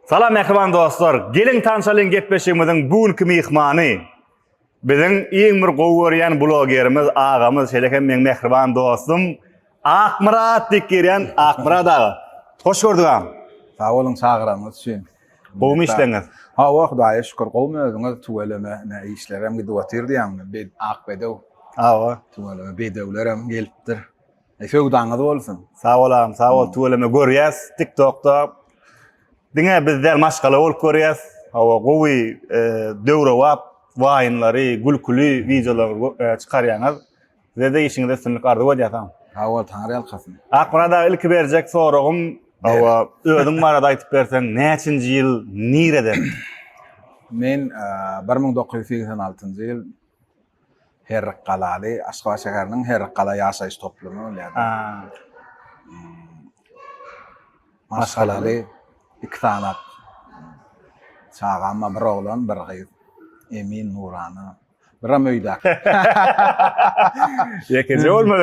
Salam mehriban dostlar. Gelin tanışalın getbeşimizin bugünkü mihmanı. Bizim iň bir gowgörýän blogerimiz, ağamız, şelekem men mehriban dostum, Akmurat dikirýän Akmurat ağa. Hoş gördük ağam. Sağ olun çağıramız üçün. Gowmy işleňiz? Ha, Hudaýa şükür gowmy özüňiz tuweleme ne işlerem gidip oturýan. Bir akbedew. Awa. Tuweleme bedewlerem gelipdir. Şowdaňyz bolsun. Sağ ol ağam, sağ ol. Tuweleme görýäs TikTok'ta. Diňe bizler maşgala bolup görýäs. Hawa gowy döwre wap, waýynlary, gülkülü videolar çykarýaňyz. Size işiňizde üstünlik ardy bolýar. Ha, ol taňry alkasyn. Akmurat ağa ilki berjek soragym, hawa özüň barada aýtyp berseň, näçinji ýyl nirede? Men 1986-njy ýyl Herqalaly, Aşgabat şäheriniň Herqala ýaşaýyş toplumy bolýar. Maşgalaly iki tanap. Çağama bir oglan, bir gyz. Emin Nurany. Biram öýde. Yekinci bolmady.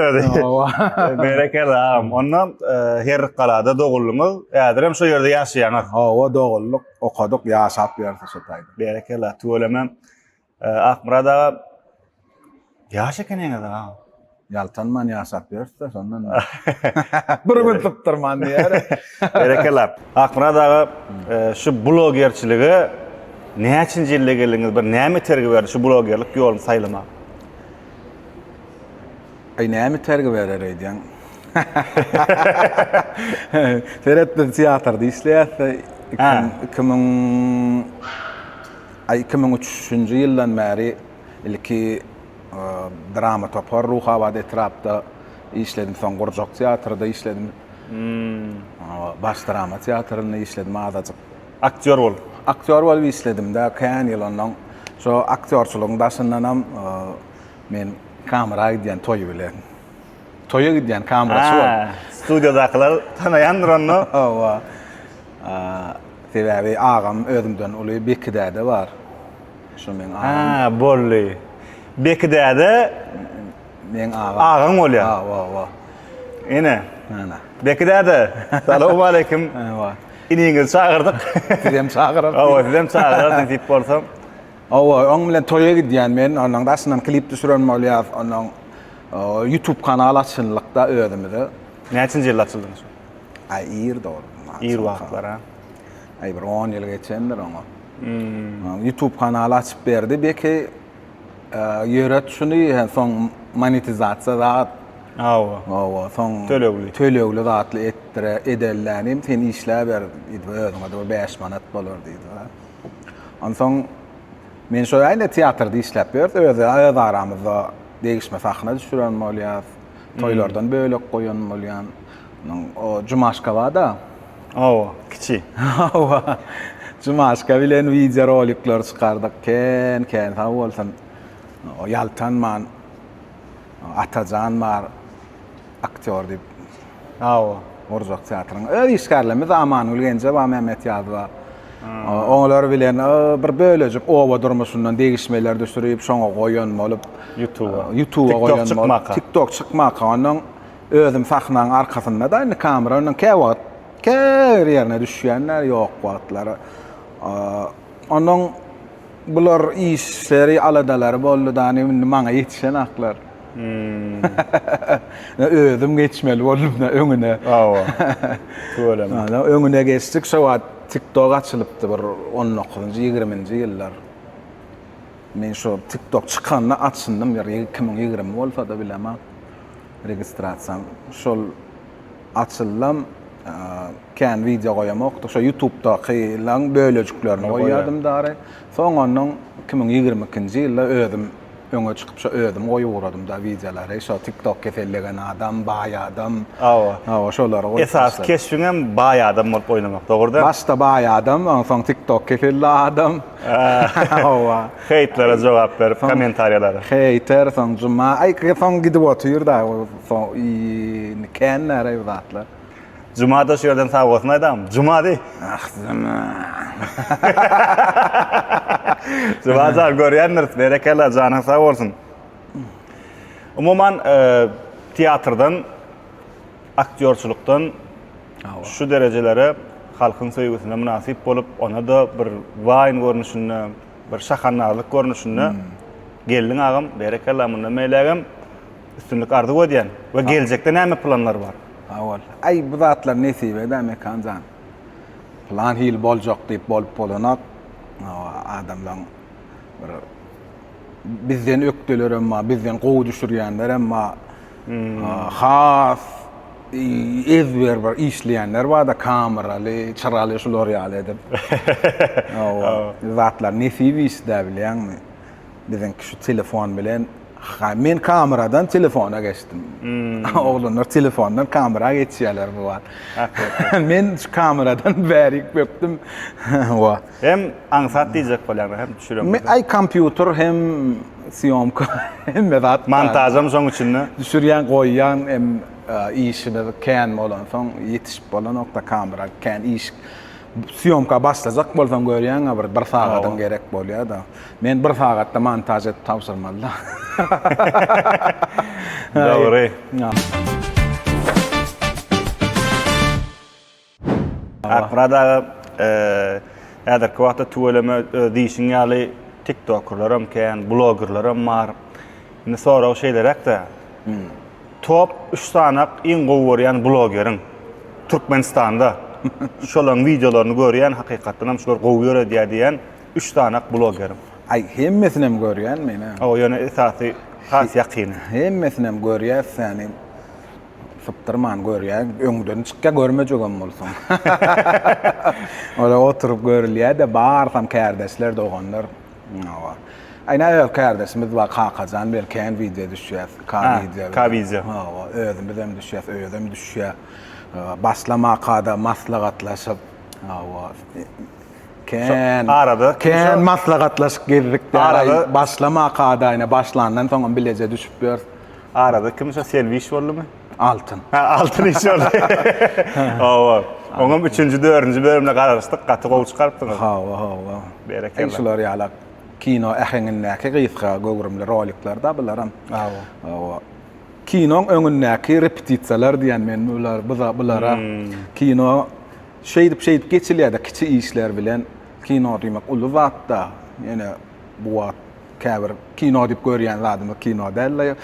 Berekeli ağam. Ondan Herqalada dogulluňyz, ädirem şo ýerde ýaşaýaňyz. O dogullyk okadyk, ýaşap ýerdi şo taýda. Berekeli. Tuweleme Akmurat ağa ýaş ekeneňiz ağam. Yaltanman ýaşap ýerdi şondan. Bir gün tutturman diýer. Berekeli. Akmurat ağa şu blogerçiligi näçinji ýylda geldiňiz? Bir näme tergi berdi şu blogerlik ýoluny saýlamak? Ay näme tergi berer eýdin? Teretde teatrda işleýär. 2003-nji ýyldan bäri ilki drama topar Ruhawat etrapda işledim. Soň Gurjak teatrda işledim. Baş drama teatrynda işledim. Adaçyk Aktyor bol. aktör bolup işledim de kän ýyl ondan. Şo aktörçüligiň daşyndanam men kamera gidýän toýu bilen. Toýa gidýän kameraçy bol. Studiýadakylar tanaýandyr onu. Hawa. Sebäbi ağam özümden uly Bekidäde bar. Şo men ağam. Bolly. Bekidäde Men ağam. ağaň bolýar. Hawa. Ene. Ana. Bekidäde. Salamu alaykum. Hawa. İniňizi çağırdyk. Sizem çağırar. Hawa, sizem çağırdyk diýip bolsam. Hawa, oň bilen toýa gidýän men, onuň daşyndan klip düşüren bolýar, onuň YouTube kanaly açylykda özümde. Näçinji ýyl açyldyňyz? Ay ýer dogry. Ýer wagtlar ha. Ay bir 10 ýyl geçendir oňa. YouTube kanaly açyp berdi. Belki ýöret şuny, soň monetizasiýa da Hawa. soň Tölegli. tölegli zatly edellänim sen işläp berdi. Özüňe 5 manat bolar diýdi. Onsoň men şo ýa-da teatrda işläp berdi. Öz aramyzda degişme sahna düşüren bolýar. Toýlardan bölek goýan bolýan. O Jumaşkaba da. Hawa, kiçi. Hawa. Jumaşka bilen video rolikler çykardyk. Kän sag bolsun. O Yaltanman, Atajan bar aktör diýip. Hawa. Gurjak teatryň öz işgärlemi Zamanuly Genje we Mehmet Ýazba. Oňlar bilen bir bölejik owa durmuşyndan degişmeler düşürüp şoňa goýan bolup YouTube'a goýan bolup TikTok çykmak onuň özüm sahnaň arkasynda da kamera onuň käwat ýerine düşýänler ýok wagtlary. Onuň bular işleri aladalary boldy da maňa ýetişen aklar. Özüm geçmeli boldum da öňüne. Hawa. Tölemä. Öňüne geçdik şo TikTok açılıpdy bir 19-njy 20-nji ýyllar. Men şo TikTok çykanda açyndym, 2020 bolsa da bilemem. Registrasiýam şol açyldym. Kän video goýamak, şo YouTube'da kylan bölejiklerini goýardym dary. Soň onuň 2022-nji ýylda özüm öňe çykyp şo özüm goýuradym da videolary. Şo TikTok kefellegen adam, baý adam. Hawa, şolary goýup. Esas keşfin hem baý adam bolup oynamak, dogry da? Başta baý adam, soň TikTok kefelli adam. Hawa. Heytlere jogap berip, kommentariýalary. Heyter, soň juma, soň gidip otyr da, soň kän näre zatlar. Cumada şu yerden sağ olsun aydam. Cuma değil. Ah zaman. Cumada görýänler, berekeli, janyň sağ olsun. Umuman tiyatrdan, aktörçülükden şu derecelere halkyň söýgüsine münasip bolup, ona da bir waýyn görnüşünde, bir şahannalyk görnüşünde geldiň agam, berekallah munda meýlegem üstünlük ardy edýän we geljekde näme planlar bar? Awal. Ay bu zatlar nesip edäme kanjan. Plan hil boljak diýip bolup bolanak. Adamlar bir bizden ökdeler emma, bizden gowy düşürýänler emma has ezber bir işleýänler bar da kameraly, çyraly şular ýaly edip. Zatlar nesip işde bilýänmi? Bizden şu telefon bilen men kameradan telefona geçtim. Oğlanlar telefondan kamera geçýärler bu wagt. Men şu kameradan bärik böktüm. Wa. Hem aňsat diýjek bolýar, hem düşürem. Men ay kompýuter hem syomka hem zat Montajam şoň üçin. Düşürýän goýýan hem işini kän bolan soň ýetişip bolan nokta kamera kän iş syomka başlajak bolsam görýän bir sagadan gerek bolýar da. Men bir sagatda montaj edip tapşyrmaly. Dogry. Akrada ýa-da kwata tuweleme diýişiň ýaly TikTokerlaram kän, blogerlaram bar. Indi sonra o şeylerek de top 3 sanak iň gowy görýän blogeriň Türkmenistanda şolan videolaryny görýän hakykatdan hem şolar gowy görýär diýen 3 sanak blogerim. Ay hemmesini hem görýän meni. O ýöne esasy has ýakyny. Hemmesini hem görýär seni. Sıptırman görýär, öňden çykka görmejegem bolsaň. Ola oturup görülýär de barsam kardeşler doganlar. Ayna kardeşimiz bar kakazan bir kän video düşýär. Video. Özüm bizem düşýär, özüm düşýär. Başlamakada maslahatlaşyp, kän maslahatlaşyp gezdik. Başlamakada ayna başlandan soň bileje düşüp ber. Arada kimse selvi iş boldymy? Altın. Altın iş boldy. Oňam 3-nji, 4-nji bölümde garaşdyk, gaty gowy çykarpdyňyz. Berekellah. Şular ýaly kino äheňindäki gysga göwrümli roliklarda bilerim. Kinoň öňündäki repetisiýalar diýen men bulara kino şeýdip geçilýär-de kiçi işler bilen kino diýmek uly zatda. Ýene bu wagt käbir kino diýip görýän zadymy kino däller.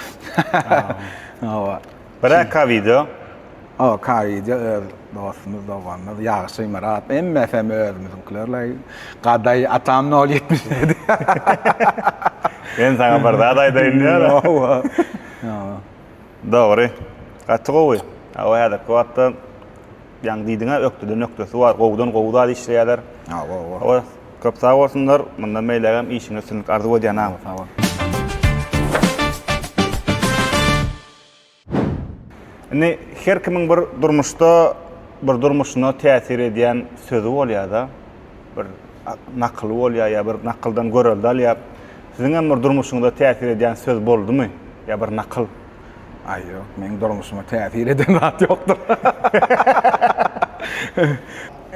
Bırak video. Video dostumuz doganlar ýaşy marat emme efem özümizkilerle gaday atam 077. Ben sana bir daday daýynýar. Dogry. Gaty gowy. O ýa-da kwatda ýang diýdiňe ökdüden ökdesi bar, gowdan gowda işleýärler. O köp sag bolsunlar, munda meýlegem işiňe üstünlik ardy edýän. Ne her kimin bir durmuşuna täsir edýän sözü bolýar da. Bir nakly bolýar ýa bir nakyldan göreldi alýar. Siziň hem bir durmuşyňda täsir edýän söz boldymy? Ýa bir nakıl? Ay ýok, meň durmuşyma täsir eden zat ýokdur.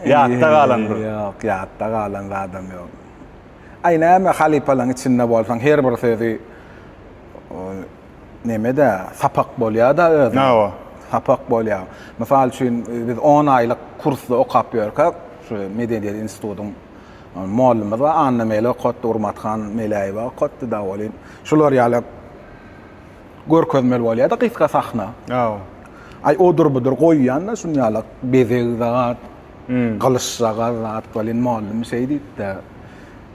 Ýatda galandyr. Ýok, ýatda galan adam ýok. Ay näme halipalaň içinde bolsaň her bir sözi nemede sapak bolýar da özü. Nawa? Sapak bolýar. Mysal üçin biz 10 aýlyk kursda okap ýörkäk, şu Medeniýet institutynyň muallimi we Anna Mele Qotdy Urmatxan Meleýewa Qotdy dawalyn. Şular ýaly görkezmeli bolýar da gysga sahna. Ay odur-budur goýýanda şunu ýaly bezek zat, gylşaga zat bolýan muallim şeýdi de.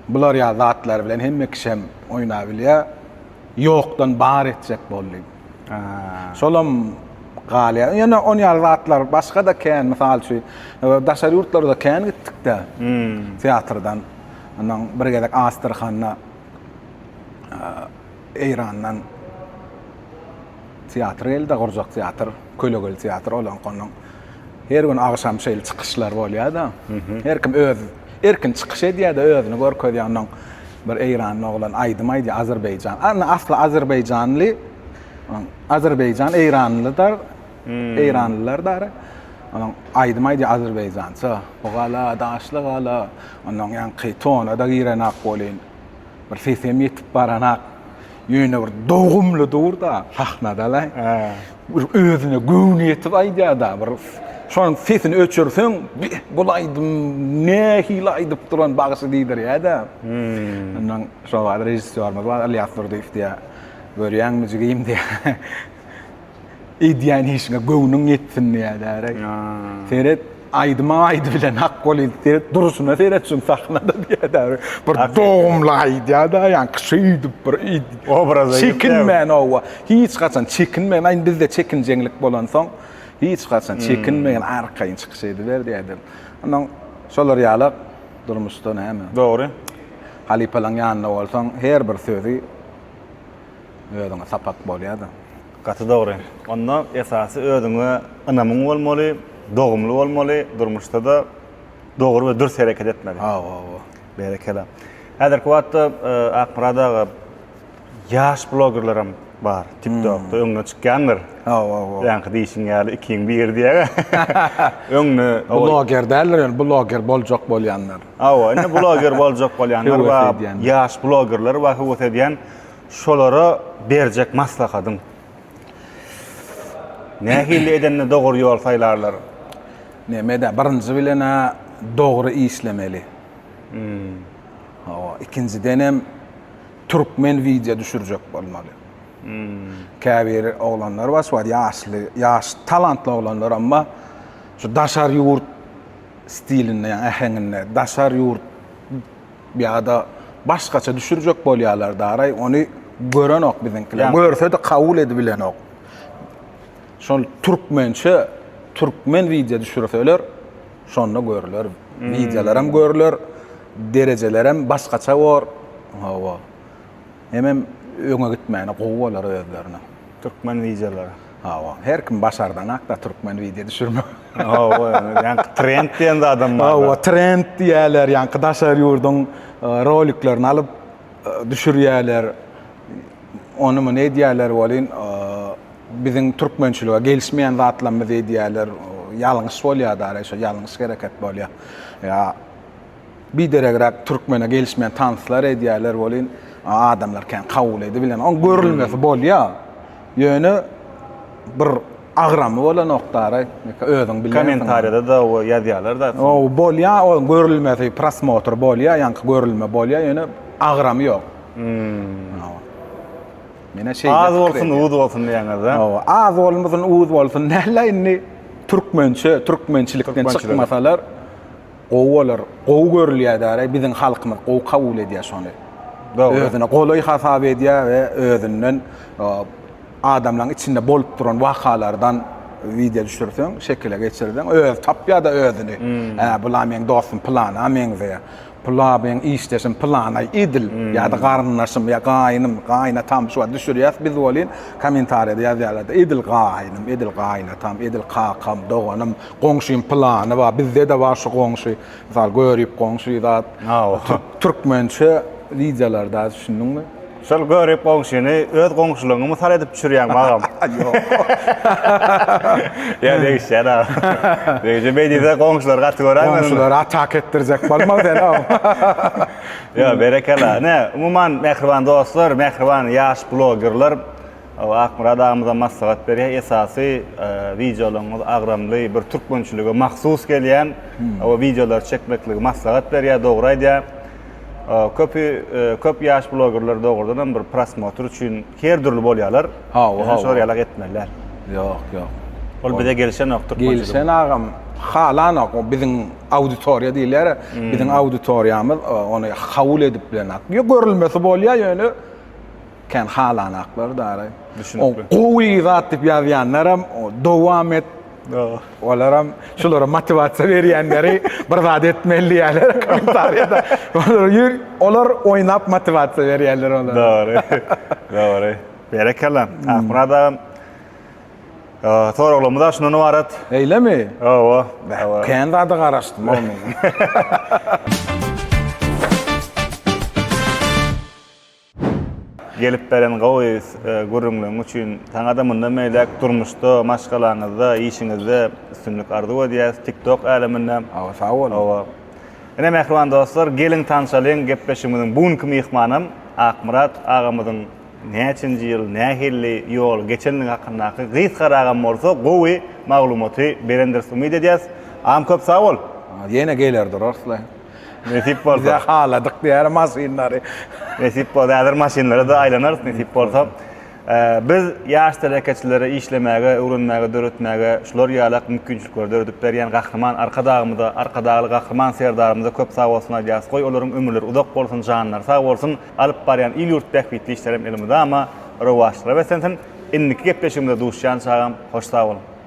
Bular ýa zatlar bilen hemme kişem oýna bilýär. Ýokdan bar etjek boldy. Şolam galýar. Ýene on ýaly zatlar başga da kän, mysal üçin daşary ýurtlarda kän gitdik de. Teatrdan. Ondan bir gezek Astrahana Eýrandan teatr elde gurjak teatr, Kölegöl teatr olan konuň her gün agşam şeýle çykyşlar bolýar da. Her kim öz erkin çykyş edýär de özüni görkezýär. Ondan bir Eýranly oglan Aýdymaýdy Azerbaýjan. Asly Azerbaýjanly, Azerbaýjan Eýranlylar, Eýranlylar dar. Ondan Aýdymaýdy Azerbaýjança. O gala daşly gala. Ondan ýa kytona da girenak bolýan. Bir sesem ýetip baranak. Ýöne bir dogumly dur da sahnada la. Bir özüne göwni ýetip aýdýar da bir şoň sesini öçürseň, bulaýdym, ne hilaýdyp duran bagyşy diýdir ýa-da. Ondan şo wagt rejissörmiz bar, Alyas Nurdiýew diýär. Görýäňmi jigim diýär. Ideýany işine göwnüň ýetsin ýa-da. Seret aydyma aydy bilen hak goly seret duruşuna seretsin sahnada diýär. Bir dogumlaýdy ýa-da, ýani kişiýdi bir obraza çekinmän owa. Hiç gaçan çekinmän, aýyn bizde çekinjeňlik bolan soň hiç gaçan çekinmän arkaýyn çykyş ediler diýdim. Ondan şolar ýalyk durmuşda näme? Dogry. Halipalaň ýanyna bolsaň her bir sözi öýüňe sapak bolýar-da. Gaty dogry. Onda esasy özüňe ynamyň bolmaly, dogumly bolmaly, durmuşda da dogry we dürüst hereket etmeli. Berekela. Häzirki wagtda Akmuradaga ýaş blogerlerim bar. TikTokda öňüne çykýandyr. Ýa-ni diýişiň ýaly 2001 diýär. Öňüne blogger derler, yani blogger boljak bolýanlar. Ine blogger boljak bolýanlar we ýaş blogerler we howat edýän şolara berjek maslahatyň. Nähili edenne dogry ýol saýlarlar? Nämede birinji bilen dogry işlemeli. İkinciden hem Türkmen video düşürjek bolmaly. Käbir oglanlar var, ýaş talantly oglanlar, amma şu daşar ýurt stilinde, yani ähenginde, daşar ýurt ýa-da başgaça düşürjek bolýarlar daray, onu gören ok biziňkiler. Görse de kabul edibilen ok. Şol Türkmençe, Türkmen video düşürseler, şonda görüler. Videolaram görüler, derejelerim başgaça bor. Hemem öňe gitmäni gowwalar özlerine. Türkmen videolary. Her kim başardan akda Türkmen video düşürme. Yani trend diýen adam bar. Trend diýerler, ýani daşar ýurdun roliklerini alyp düşürýärler. Onu mu ne diýerler bolýan? Biziň türkmençilige gelişmeýän zatlarymyz diýerler. Ýalňyş bolýar, şo ýalňyş hereket bolýar. Ya bir deregrek Türkmene gelişmeýän tanyslar diýerler bolýan. Adamlar kan kabul edibilen, on görülmesi bolýar. Ýöne bir agramy bolan nokdary, özüň bilen. Kommentariyada da o ýazýarlar da. O bolýar, o görülmesi prosmotr bolýar, ýani görülme bolýar, ýöne agramy ýok. Mene şey az bolsun, uğuz bolsun diýäňiz. Az bolmasyn, uğuz bolsun. Nähleýini Türkmençilikden çykmasalar, gowwalar, gow görülýär, biziň halkymyz gow kabul edýär şonu. Özüne goloy hasap edýär we özünden adamlaryň içinde bolup duran wakalardan video düşürseň, şekile geçirdiň, öz tapýa-da özüni. Bular meň dostum, plana meň we pula ben işleşim plana idil ýa-da garynlaşym ýa gaýna tam şu düşürýär biz bolyn kommentariyada ýazýarlar idil gaýna tam idil kakam doganym goňşym plana we bizde de bar şu goňşy misal görüp goňşy zat türkmençe videolarda düşündiňmi? Şol görüp goňşyny öz goňşylygyny mysal edip düşürýän bagam. Ýok. Ya deýişýär. Deýje meýdiňde goňşylar gaty görýän. Goňşylar atak etdirjek bolmaz ene. Ya berekela. Ne, umuman mehriban dostlar, mehriban ýaş blogerler Akmuradamyza maslahat berýär. Esasy videolaryňyz agramly bir türkmençilige mahsus gelýän o videolar çekmekligi maslahat berýär, dogry aýdýar. Köp ýaş blogerler dogrudan bir prosmotr üçin her türlü bolýarlar. Şoýalak etmeliler. Ýok. Ol bize gelişen ok Türkmençilik. Gelişen agam halan ok biziň auditoriýa diýilýär. Biziň auditoriýamyz onu kabul edip bilen ak. Görülmesi bolýar ýöne kan halan aklar daray. Düşünipli. Gowy zat diýip ýazýanlaram dowam et. Olaram şulara motivasiýa berýänleri bir zat etmeli ýalar kommentariyada. Olar oýnap motivasiýa berýärler olar. Doğru. Berekela. Akmurada soraglarymyza şunu barat. Eýlemi? Kendi adı garaşdym onu. Gelip beren gowy görüňlüğüň üçin taňada mundan meýlek durmuşda, maşgalaňyzda, işiňizde üstünlük ardy edýäs TikTok äleminde. Sag bol. Ene mehriban dostlar, gelin tanşalyň gepleşigimiň bugünkü mehmanym Akmurat agamyzyň näçinji ýyl, nähilli ýol geçenliň hakyndaky gys garagan bolsa, gowy maglumaty berendir umid edýäs. Am köp sag bol. Ýene gelerdir aslında. Nesip Bize bolsa. haladyk diýär masinlary. Nesip bolsa, häzir maşinlara da aýlanar, nesip bolsa. Biz ýaş telekeçilere işlemäge, öwrenmäge, döretmäge, şular ýalak mümkinçilikler döredip berýän gahryman arkadagy gahryman serdarymyza köp sag bolsun diýäs. Goý olaryň ömürleri uzak bolsun, janlar sag bolsun, alyp barýan il ýurt täkbitli işlerim elimde, ama rowaşdyra we sen indiki gepleşigimde duşýan çağam, hoş sag bolun.